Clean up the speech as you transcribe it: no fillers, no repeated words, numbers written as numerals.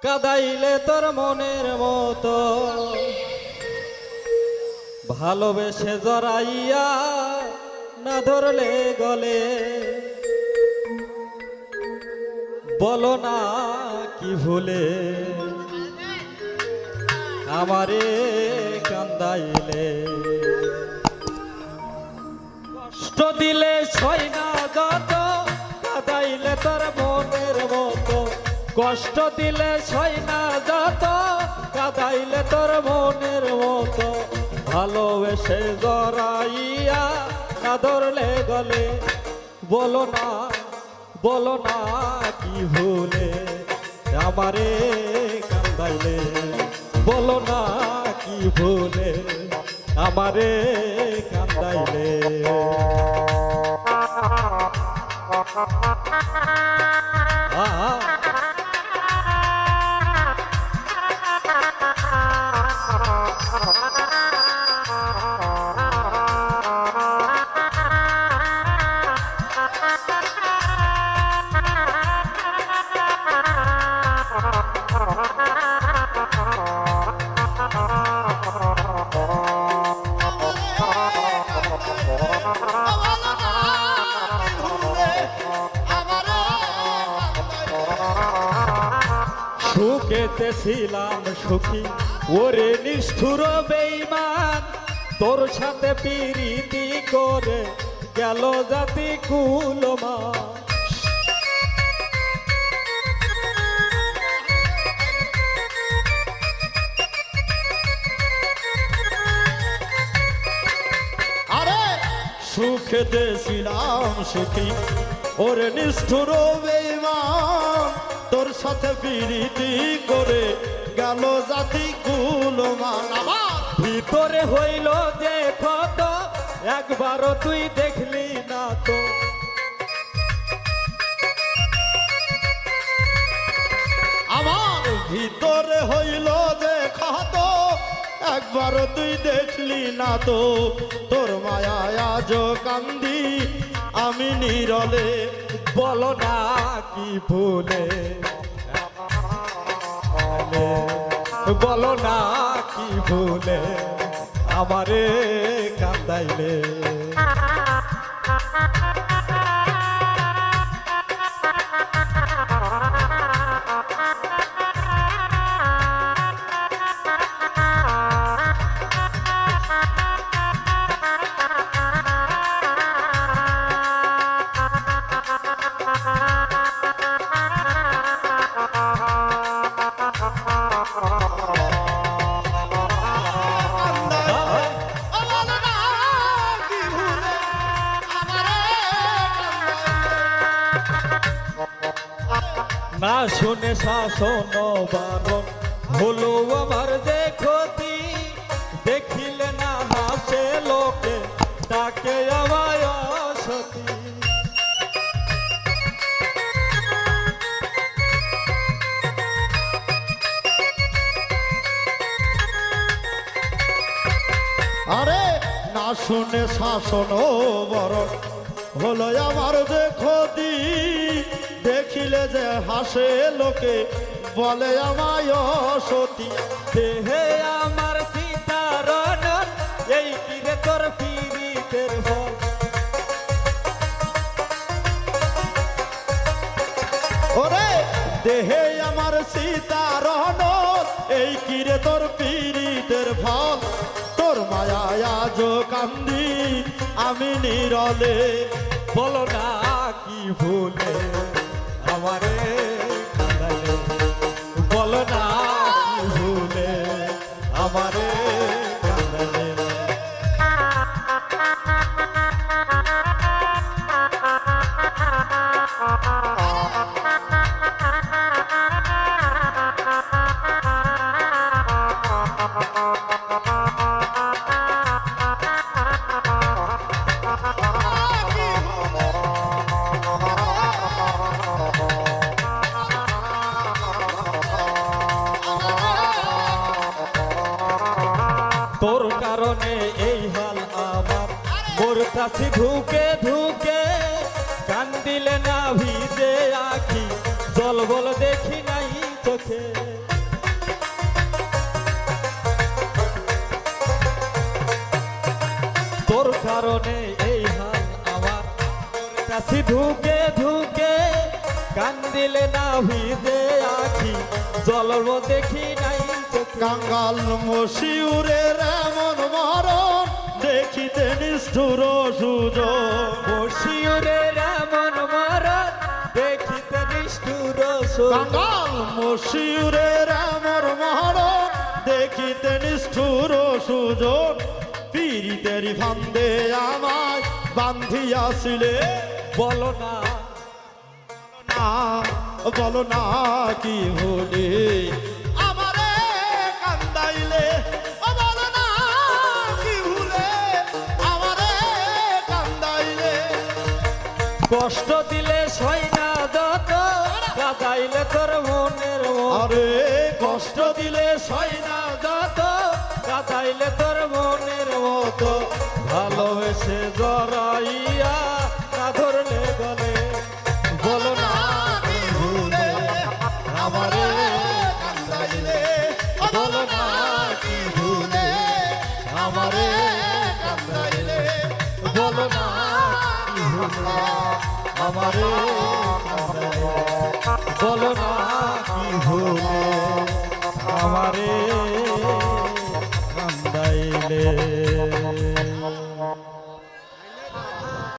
কাদাইলে তোর মনের মতো ভালোবেসে জড়াইয়া না ধরলে গলে বলো না কি ভুলে আমারে কান্দাইলে কষ্ট দিলে ছয় না যত কাদাইলে তোর মনের মতো কষ্ট দিলে ছয় না যত কাদাইলে তোর মনের মতো ভালোবেসে জড়াইয়া না ধরলে গলে বলো না কি ভুলে আমারে কান্দাইলে বলো না কি ভুলে আমারে কান্দাইলে সুখেতে ছিলাম সুখী ওরে নিষ্ঠুর বেঈমান তোর সাথে প্রীতি করে গেল জাতি কুলমা আরে সুখেতে ছিলাম সুখী ওরে নিষ্ঠুর বেঈমান তোর সাথে প্রীতি করে গেল জাতি কুলমান ভিতরে হইল যে ক্ষত একবারও তুই দেখলি না তো আমার ভিতরে হইল যে ক্ষত একবারও তুই দেখলি না তো তোর মায়া আজ কান্দি আমি নীরলে বলো না কি ভুলে বলো না কি ভুলে আমারে কান্দাইলে না শুনে শাসন বারণ হলো আমার যে ক্ষতি দেখিলে না হাসে লোকে তাকে আমায় সতী আরে না শুনে শাসন বারণ হলো আমার যে ক্ষতি দেখিলে যে হাসে লোকে বলে আমায় সতী দেহে আমার সীতারণ এই কিরে তোর পীড়িতের ফল ওরে দেহে আমার সীতারণ এই কিরে তোর পীড়িতের ফল তোর মায়া আজ কান্দি আমি নীরলে বলো না কি ভুলে আমারে কান্দাইলে বলো না কি ভুলে আমারে কান্দাইলে তোর কারণে এই হাল আমার মরতাছি ধুকে ধুকে কান্দিলে না ভিজে আখি জল বল দেখি নাই চোখে কাছি ঢুকে ঢুকে কান্দিলে না ভিজে আখি জলব দেখি নাই চোখে। কাঙ্গাল মশিউরের এমন মরণ দেখিতে নিষ্ঠুর সুজন। বসিউরের এমন মরণ দেখিতে নিষ্ঠুর সুজন। কাঙ্গাল মশিউরের এমন মরণ দেখিতে নিষ্ঠুর সুজন। পীড়িতেরি ফান্দে আমায় বান্ধিয়াছিলে, বলো না না বলো না কি ভুলে আমারে কান্দাইলে, ও বলো না কি ভুলে আমারে কান্দাইলে। কষ্ট দিলে সয় না যত কাঁদাইলে তোর মনের মতো। আরে কষ্ট দিলে সয় না যত কাঁদাইলে তোর মনের মতো। ভালোবেসে জড়াইয়া না ধরলে গলে, বলো না কি ভুলে আমারে কান্দাইলে, ও বলো না কি ভুলে আমারে কান্দাইলে, বলো না কি ভুলে আমারে কাঁদাইলে। বলো না কি ভুলে আমারে কান্দাইলে।